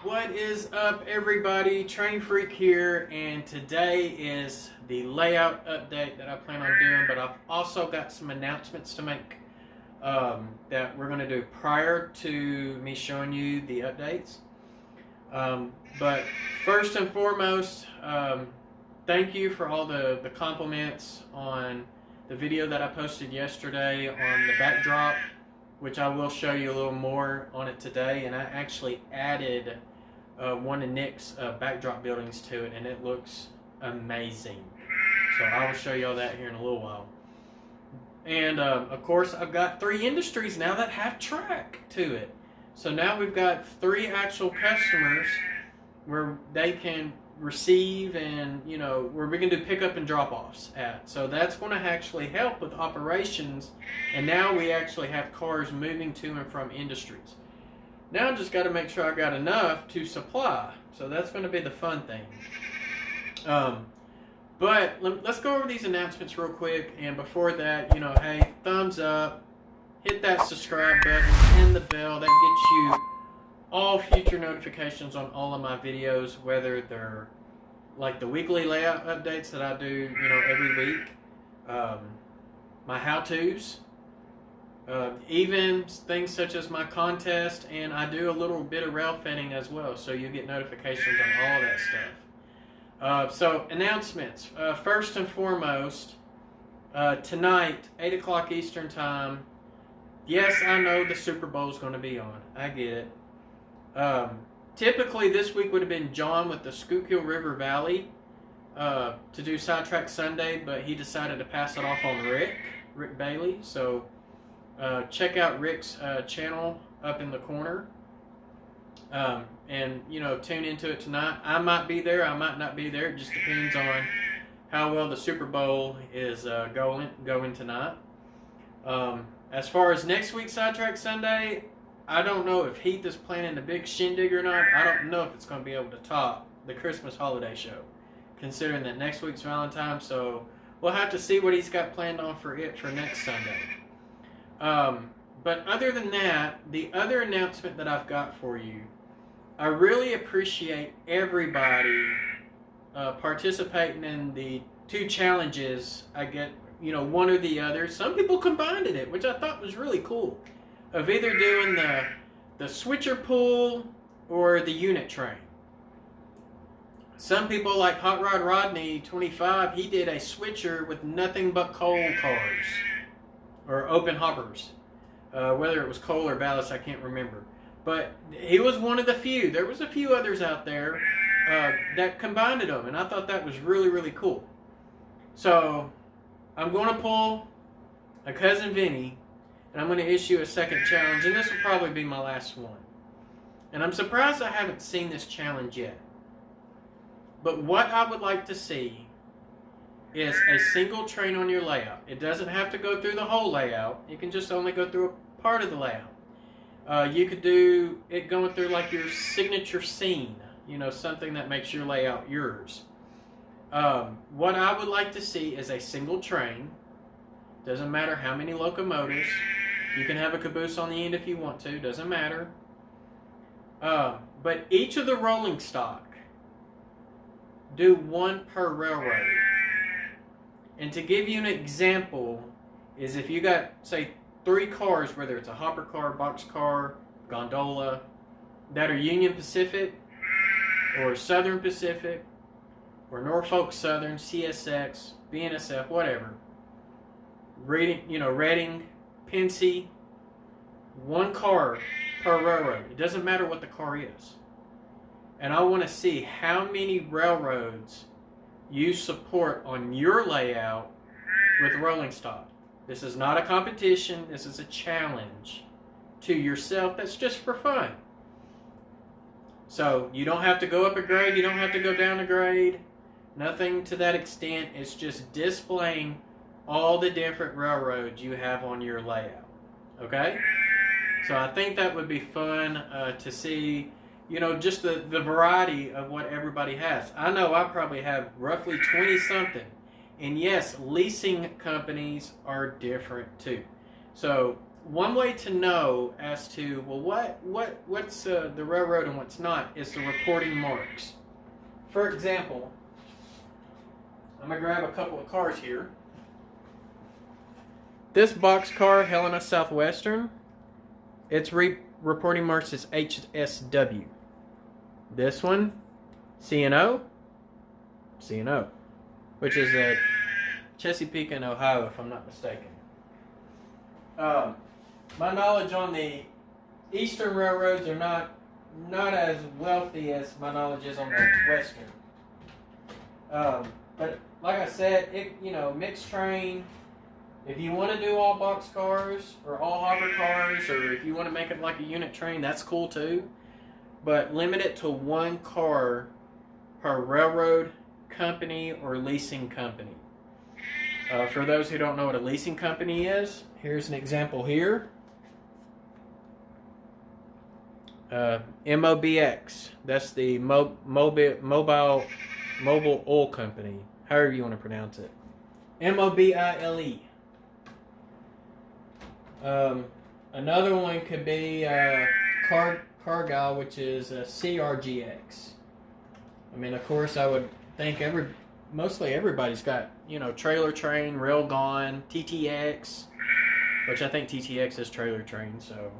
What is up, everybody? Train Freak here, and today is the layout update that I plan on doing, but I've also got some announcements to make that we're going to do prior to me showing you the updates. But first and foremost, thank you for all the compliments on the video that I posted yesterday on the backdrop, which I will show you a little more on it today. And I actually added one of Nick's backdrop buildings to it, and it looks amazing. So I will show you all that here in a little while. And of course, I've got 3 industries now that have track to it. So now we've got 3 actual customers where they can receive and, you know, where we can do pickup and drop-offs at. So that's going to actually help with operations. And now we actually have cars moving to and from industries. Now I just got to make sure I got enough to supply. So that's going to be the fun thing. But let's go over these announcements real quick. And before that, you know, hey, thumbs up, hit that subscribe button, and the bell. That gets you all future notifications on all of my videos, whether they're like the weekly layout updates that I do, you know, every week, my how-tos, even things such as my contest, and I do a little bit of rail fitting as well, so you get notifications on all that stuff. So announcements. First and foremost, tonight, 8 o'clock Eastern Time. Yes, I know the Super Bowl is going to be on. I get it. Typically, this week would have been John with the Schuylkill River Valley to do Sidetrack Sunday, but he decided to pass it off on Rick Bailey. So check out Rick's channel up in the corner, and you know, tune into it tonight. I might be there, I might not be there. It just depends on how well the Super Bowl is going tonight. As far as next week's Sidetrack Sunday, I don't know if Heath is planning the big shindig or not. I don't know if it's going to be able to top the Christmas holiday show, considering that next week's Valentine's. So we'll have to see what he's got planned on for next Sunday. But other than that, the other announcement that I've got for you, I really appreciate everybody participating in the 2 challenges I get, you know, one or the other. Some people combined it, which I thought was really cool, of either doing the switcher pull or the unit train. Some people, like Hot Rod Rodney 25, he did a switcher with nothing but coal cars or open hoppers. Whether it was coal or ballast, I can't remember. But he was one of the few. There was a few others out there that combined them, and I thought that was really, really cool. So I'm going to pull a Cousin Vinny, and I'm going to issue a second challenge, and this will probably be my last one. And I'm surprised I haven't seen this challenge yet. But what I would like to see is a single train on your layout. It doesn't have to go through the whole layout. It can just only go through a part of the layout. You could do it going through like your signature scene, you know, something that makes your layout yours. What I would like to see is a single train. Doesn't matter how many locomotives. You can have a caboose on the end if you want to. Doesn't matter. But each of the rolling stock, do 1 per railroad. And to give you an example, is if you got, say, 3 cars, whether it's a hopper car, box car, gondola, that are Union Pacific, or Southern Pacific, or Norfolk Southern, CSX, BNSF, whatever. Reading, Pensy, 1 car per railroad. It doesn't matter what the car is. And I want to see how many railroads you support on your layout with rolling stock. This is not a competition. This is a challenge to yourself. That's just for fun. So you don't have to go up a grade. You don't have to go down a grade. Nothing to that extent. It's just displaying all the different railroads you have on your layout. Okay? So I think that would be fun to see, you know, just the variety of what everybody has. I know I probably have roughly 20-something. And yes, leasing companies are different too. So one way to know as to, well, what's the railroad and what's not is the reporting marks. For example, I'm going to grab a couple of cars here. This box car, Helena Southwestern, its reporting marks is HSW. This one, CNO, which is at Chesapeake in Ohio, if I'm not mistaken. My knowledge on the eastern railroads are not as wealthy as my knowledge is on the western. But like I said, mixed train. If you want to do all box cars or all hopper cars, or if you want to make it like a unit train, that's cool too. But limit it to one car per railroad company or leasing company. For those who don't know what a leasing company is, here's an example here. MOBX, that's the mobile oil company, however you want to pronounce it. MOBILE. Another one could be Cargill, which is CRGX. I mean, of course, I would think mostly everybody's got, trailer train, railgun, TTX, which I think TTX is trailer train. So,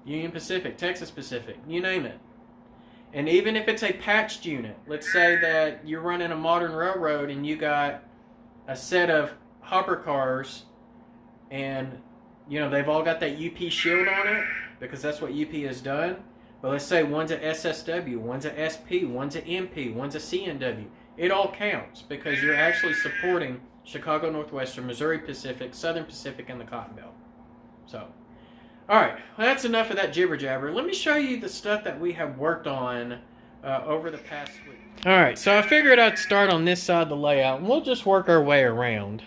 Union Pacific, Texas Pacific, you name it. And even if it's a patched unit, let's say that you're running a modern railroad and you got a set of hopper cars and, they've all got that UP shield on it because that's what UP has done. But let's say one's a SSW, one's a SP, one's a MP, one's a CNW. It all counts because you're actually supporting Chicago Northwestern, Missouri Pacific, Southern Pacific, and the Cotton Belt. So, all right, well, that's enough of that jibber jabber. Let me show you the stuff that we have worked on over the past week. All right, so I figured I'd start on this side of the layout, and we'll just work our way around.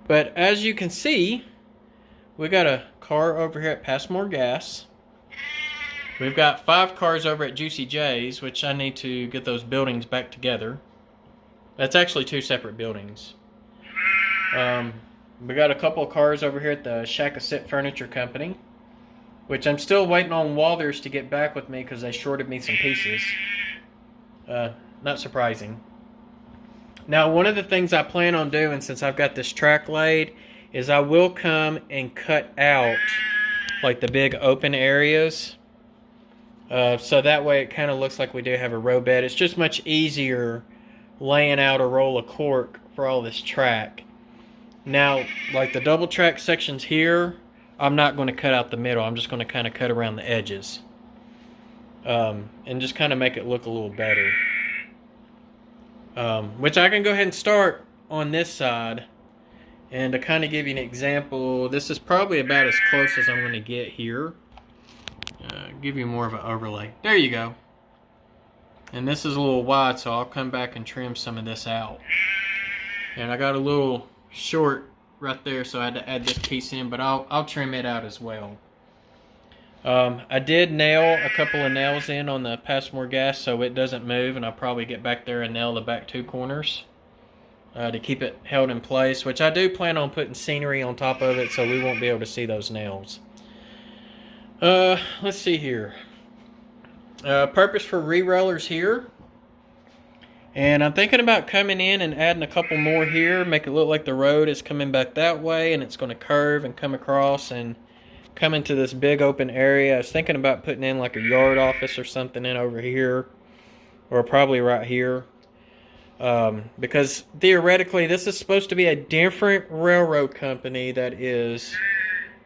But as you can see, we got a car over here at Passmore Gas. We've got 5 cars over at Juicy J's, which I need to get those buildings back together. That's actually 2 separate buildings. We got a couple of cars over here at the Shack-A-Sit Furniture Company, which I'm still waiting on Walters to get back with me because they shorted me some pieces. Not surprising. Now, one of the things I plan on doing since I've got this track laid is I will come and cut out like the big open areas. So that way it kind of looks like we do have a row bed. It's just much easier laying out a roll of cork for all this track. Now, like the double track sections here, I'm not going to cut out the middle. I'm just going to kind of cut around the edges. And just kind of make it look a little better. Which I can go ahead and start on this side. And to kind of give you an example, this is probably about as close as I'm going to get here. Give you more of an overlay. There you go. And this is a little wide, so I'll come back and trim some of this out. And I got a little short right there, so I had to add this piece in, but I'll trim it out as well. I did nail a couple of nails in on the Passmore Gas so it doesn't move, and I'll probably get back there and nail the back 2 corners to keep it held in place, which I do plan on putting scenery on top of it so we won't be able to see those nails. Let's see here. Purpose for re-rollers here. And I'm thinking about coming in and adding a couple more here, make it look like the road is coming back that way and it's going to curve and come across and come into this big open area. I was thinking about putting in like a yard office or something in over here, or probably right here. Because theoretically this is supposed to be a different railroad company that is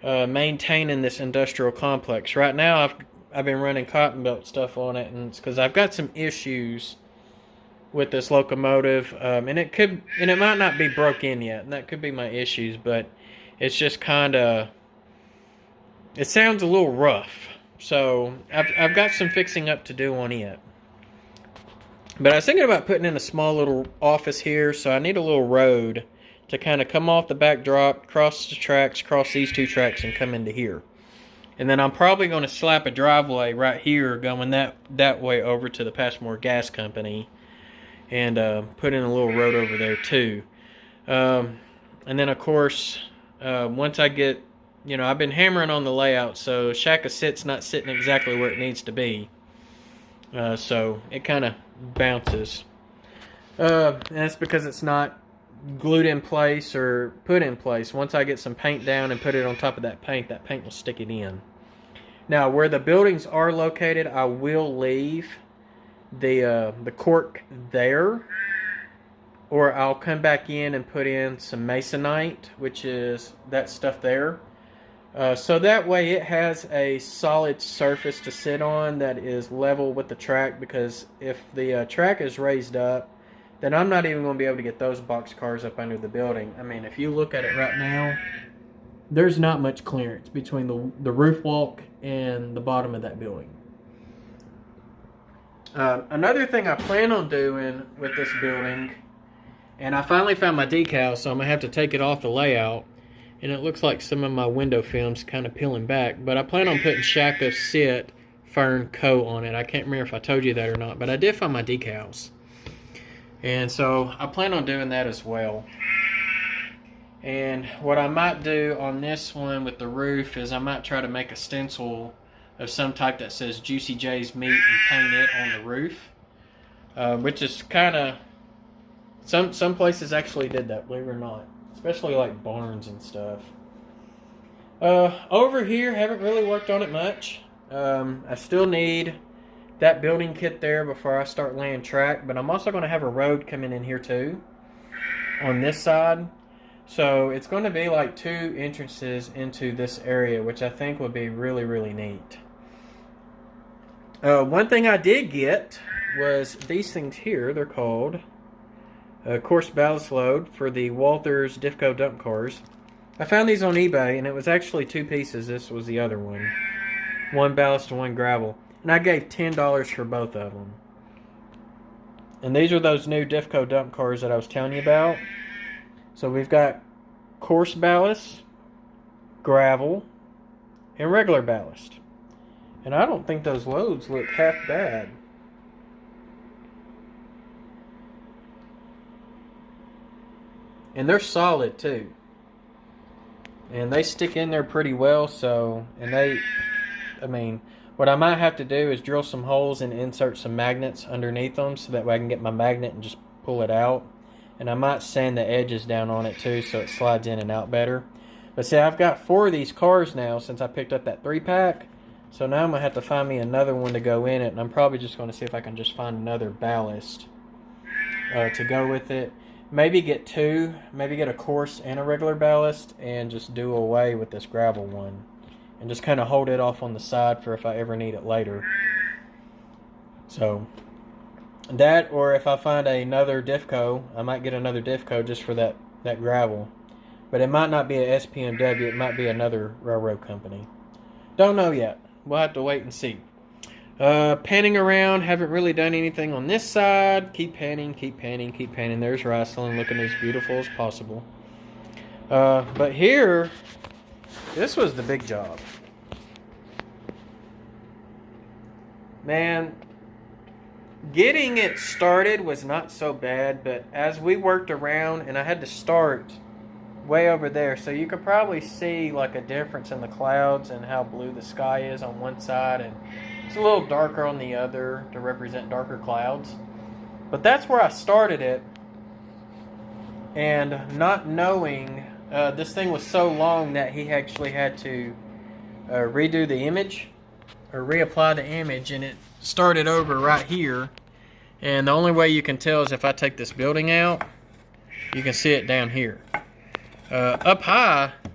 maintaining this industrial complex. Right now I've been running cotton belt stuff on it, and it's because I've got some issues with this locomotive, and it might not be broke in yet, and that could be my issues, but it's just kind of, it sounds a little rough, so I've got some fixing up to do on it. But I was thinking about putting in a small little office here, so I need a little road to kind of come off the backdrop, cross the tracks, cross these 2 tracks, and come into here. And then I'm probably going to slap a driveway right here going that way over to the Passmore Gas Company, and put in a little road over there too. And then of course once I get, I've been hammering on the layout, so shack of sit's not sitting exactly where it needs to be. So it kind of bounces. And that's because it's not glued in place or put in place. Once I get some paint down and put it on top of that paint will stick it in. Now, where the buildings are located, I will leave the cork there, or I'll come back in and put in some masonite, which is that stuff there. So that way it has a solid surface to sit on that is level with the track, because if the track is raised up, then I'm not even going to be able to get those box cars up under the building. I mean, if you look at it right now, there's not much clearance between the roof walk and the bottom of that building. Another thing I plan on doing with this building, and I finally found my decal, so I'm going to have to take it off the layout, and it looks like some of my window film's kind of peeling back, but I plan on putting Shack of Sit Fern Co. on it. I can't remember if I told you that or not, but I did find my decals. And so I plan on doing that as well. And what I might do on this one with the roof is I might try to make a stencil of some type that says Juicy J's Meat and paint it on the roof. Which is kind of... Some places actually did that, believe it or not. Especially like barns and stuff. Over here, haven't really worked on it much. I still need that building kit there before I start laying track, but I'm also going to have a road coming in here too on this side, so it's going to be like 2 entrances into this area, which I think would be really neat. One thing I did get was these things here. They're called coarse ballast load for the Walthers Diffco dump cars. I found these on eBay, and it was actually 2 pieces. This was the other one ballast and 1 gravel. And I gave $10 for both of them. And these are those new Diffco dump cars that I was telling you about. So we've got coarse ballast, gravel, and regular ballast. And I don't think those loads look half bad. And they're solid too. And they stick in there pretty well, so... what I might have to do is drill some holes and insert some magnets underneath them, so that way I can get my magnet and just pull it out. And I might sand the edges down on it too, so it slides in and out better. But see, I've got 4 of these cars now since I picked up that 3-pack. So now I'm going to have to find me another one to go in it. And I'm probably just going to see if I can just find another ballast to go with it. Maybe get 2. Maybe get a coarse and a regular ballast. And just do away with this gravel one. And just kind of hold it off on the side for if I ever need it later. So, that, or if I find another Diffco, I might get another Diffco just for that gravel. But it might not be a SPMW, it might be another railroad company. Don't know yet. We'll have to wait and see. Panning around, haven't really done anything on this side. Keep panning. There's Rosalind looking as beautiful as possible. But here, this was the big job. Man, getting it started was not so bad, but as we worked around, and I had to start way over there, so you could probably see like a difference in the clouds and how blue the sky is on one side, and it's a little darker on the other to represent darker clouds. But that's where I started it, and not knowing, this thing was so long that he actually had to redo the image, or reapply the image, and it started over right here. And the only way you can tell is if I take this building out, you can see it down here. Up high, you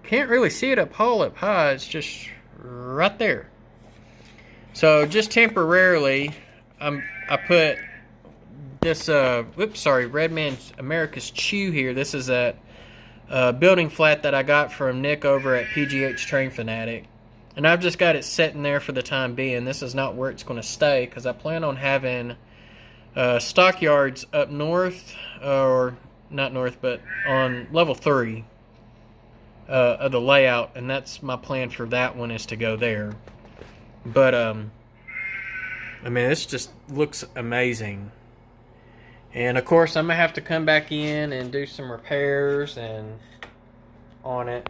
can't really see it up high, it's just right there. So just temporarily, I put this, Redman's America's Chew here. This is that building flat that I got from Nick over at PGH Train Fanatic. And I've just got it sitting there for the time being. This is not where it's going to stay, because I plan on having stockyards up north, or not north, but on level 3 of the layout, and that's my plan for that one, is to go there. But I mean, this just looks amazing. And of course, I'm gonna have to come back in and do some repairs and on it,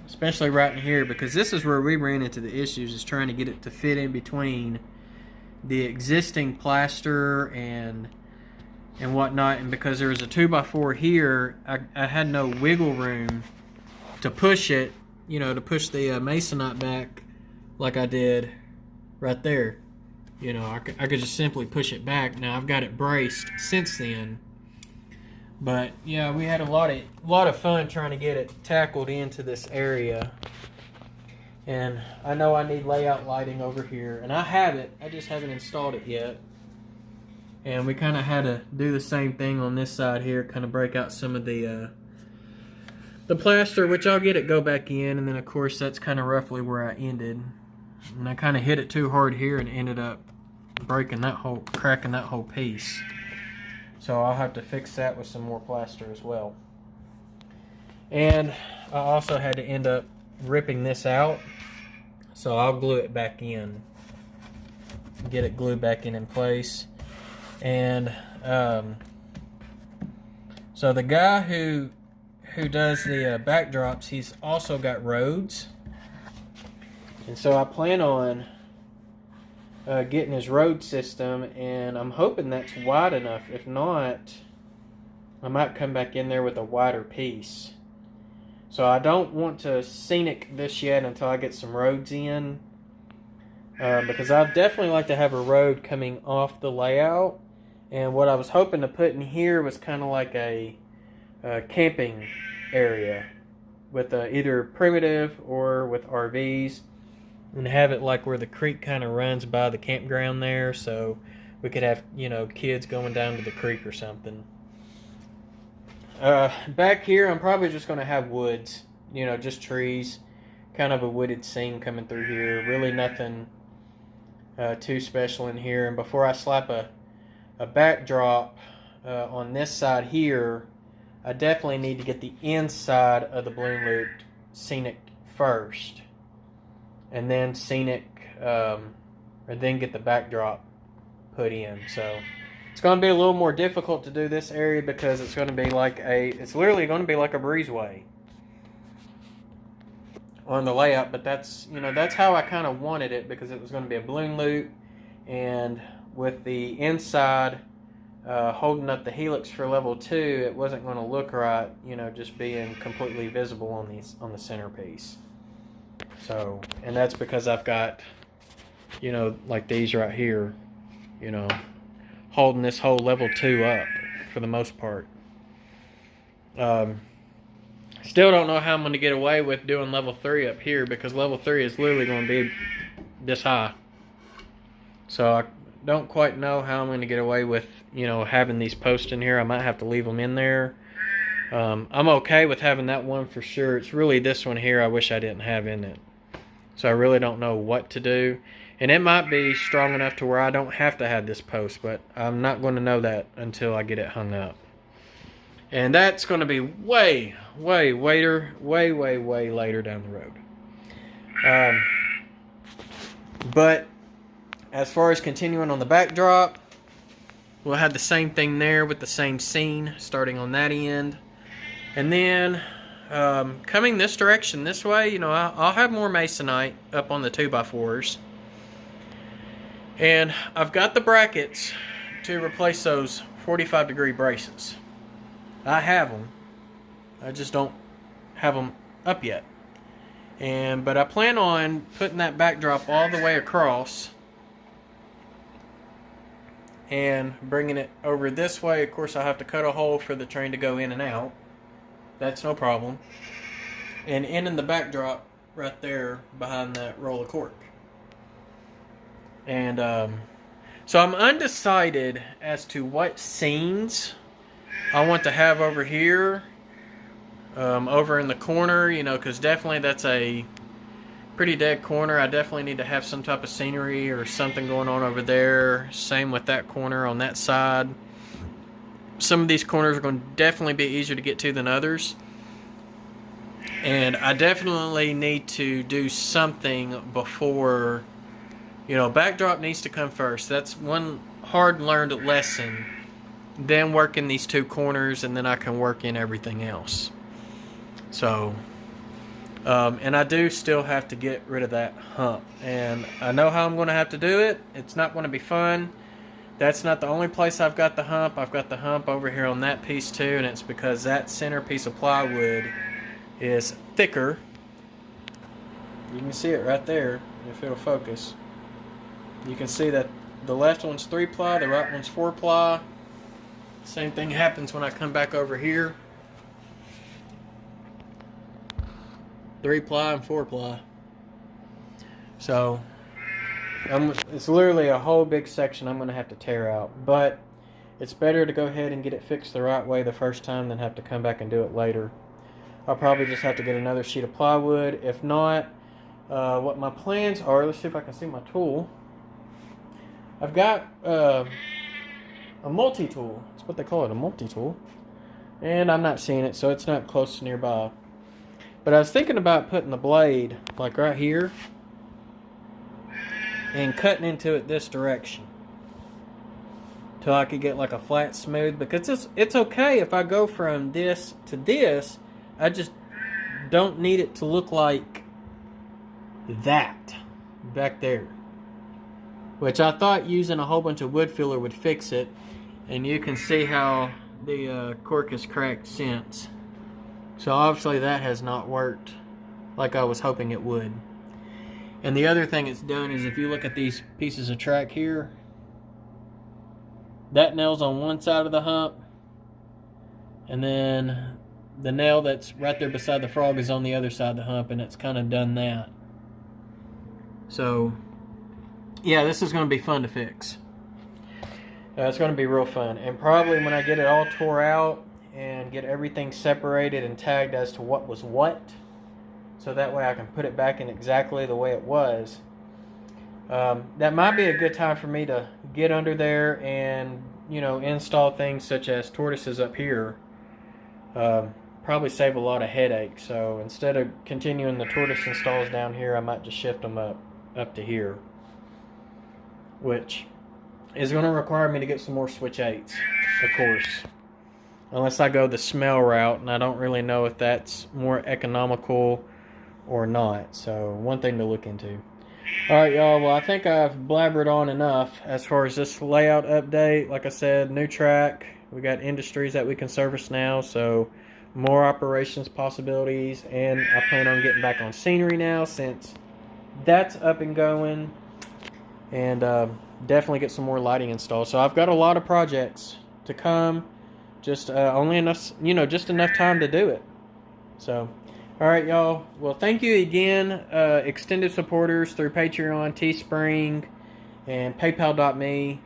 especially right in here, because this is where we ran into the issues, is trying to get it to fit in between the existing plaster and whatnot. And because there was a 2x4 here, I had no wiggle room to push it, you know, to push the masonite back like I did right there. You know, I could just simply push it back. Now I've got it braced since then, but yeah, we had a lot of fun trying to get it tackled into this area. And I know I need layout lighting over here, and I have it, I just haven't installed it yet. And we kind of had to do the same thing on this side here, kind of break out some of the plaster, which I'll get it go back in. And then of course that's kind of roughly where I ended, and I kind of hit it too hard here and ended up cracking that whole piece. So I'll have to fix that with some more plaster as well. And I also had to end up ripping this out, so I'll glue it back in, get it glued back in place. And so the guy who does the backdrops, he's also got roads, and so I plan on getting his road system, and I'm hoping that's wide enough. If not, I might come back in there with a wider piece. So I don't want to scenic this yet until I get some roads in, because I'd definitely like to have a road coming off the layout. And what I was hoping to put in here was kind of like a camping area with either primitive or with RVs, and have it like where the creek kind of runs by the campground there, so we could have, you know, kids going down to the creek or something. Back here I'm probably just going to have woods, you know, just trees, kind of a wooded scene coming through here. Really nothing too special in here. And before I slap a backdrop on this side here, I definitely need to get the inside of the balloon loop scenic first, and then scenic, and then get the backdrop put in. So it's going to be a little more difficult to do this area, because it's going to be like it's literally going to be like a breezeway on the layout. But that's, you know, that's how I kind of wanted it, because it was going to be a balloon loop, and with the inside holding up the helix for level 2, it wasn't going to look right, you know, just being completely visible on the centerpiece. So, and that's because I've got, you know, like these right here, you know, holding this whole level 2 up for the most part. Still don't know how I'm going to get away with doing level 3 up here, because level 3 is literally going to be this high. So I don't quite know how I'm going to get away with, you know, having these posts in here. I might have to leave them in there. I'm okay with having that one for sure. It's really this one here I wish I didn't have in it. So I really don't know what to do. And it might be strong enough to where I don't have to have this post, but I'm not going to know that until I get it hung up. And that's going to be way later down the road. But as far as continuing on the backdrop, we'll have the same thing there with the same scene starting on that end. And then coming this direction, this way, you know, I'll have more masonite up on the 2x4s. And I've got the brackets to replace those 45-degree braces. I have them. I just don't have them up yet. But I plan on putting that backdrop all the way across and bringing it over this way. Of course, I have to cut a hole for the train to go in and out. That's no problem. And ending the backdrop right there behind that roll of cork. And so I'm undecided as to what scenes I want to have over here, over in the corner, you know, because definitely that's a pretty dead corner. I definitely need to have some type of scenery or something going on over there. Same with that corner on that side. Some of these corners are going to definitely be easier to get to than others. And I definitely need to do something before, you know, backdrop needs to come first. That's one hard learned lesson. Then work in these two corners, and then I can work in everything else. So, and I do still have to get rid of that hump. And I know how I'm going to have to do it. It's not going to be fun. That's not the only place I've got the hump. I've got the hump over here on that piece too, and it's because that center piece of plywood is thicker. You can see it right there if it'll focus. You can see that the left one's 3-ply, the right one's 4-ply. Same thing happens when I come back over here. 3-ply and 4-ply. So it's literally a whole big section I'm going to have to tear out. But it's better to go ahead and get it fixed the right way the first time than have to come back and do it later. I'll probably just have to get another sheet of plywood. If not, what my plans are, let's see if I can see my tool. I've got a multi-tool. That's what they call it, a multi-tool. And I'm not seeing it, so it's not close to nearby. But I was thinking about putting the blade, like right here, and cutting into it this direction. Till I could get like a flat smooth, because it's okay if I go from this to this. I just don't need it to look like that back there. Which I thought using a whole bunch of wood filler would fix it. And you can see how the cork has cracked since. So obviously that has not worked like I was hoping it would. And the other thing it's done is if you look at these pieces of track here, that nail's on one side of the hump, and then the nail that's right there beside the frog is on the other side of the hump, and it's kind of done that. So yeah, this is going to be fun to fix. It's going to be real fun. And probably when I get it all tore out and get everything separated and tagged as to what was what, so that way I can put it back in exactly the way it was, that might be a good time for me to get under there and, you know, install things such as tortoises up here. Probably save a lot of headache. So instead of continuing the tortoise installs down here, I might just shift them up to here, which is going to require me to get some more switch 8s, of course, unless I go the smell route, and I don't really know if that's more economical or not. So one thing to look into. Alright y'all, well I think I've blabbered on enough as far as this layout update. Like I said, new track, we got industries that we can service now, so more operations possibilities, and I plan on getting back on scenery now since that's up and going, and definitely get some more lighting installed. So I've got a lot of projects to come, just only enough, you know, just enough time to do it. So alright y'all, well thank you again, extended supporters through Patreon, Teespring, and PayPal.me.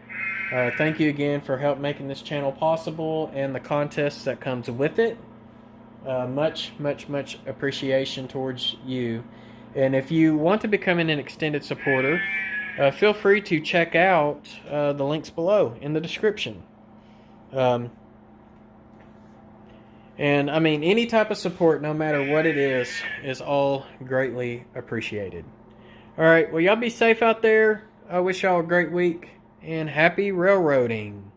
Thank you again for help making this channel possible and the contests that comes with it. Much appreciation towards you. And if you want to become an extended supporter, feel free to check out the links below in the description. And I mean, any type of support, no matter what it is all greatly appreciated. Alright, well y'all be safe out there. I wish y'all a great week, and happy railroading.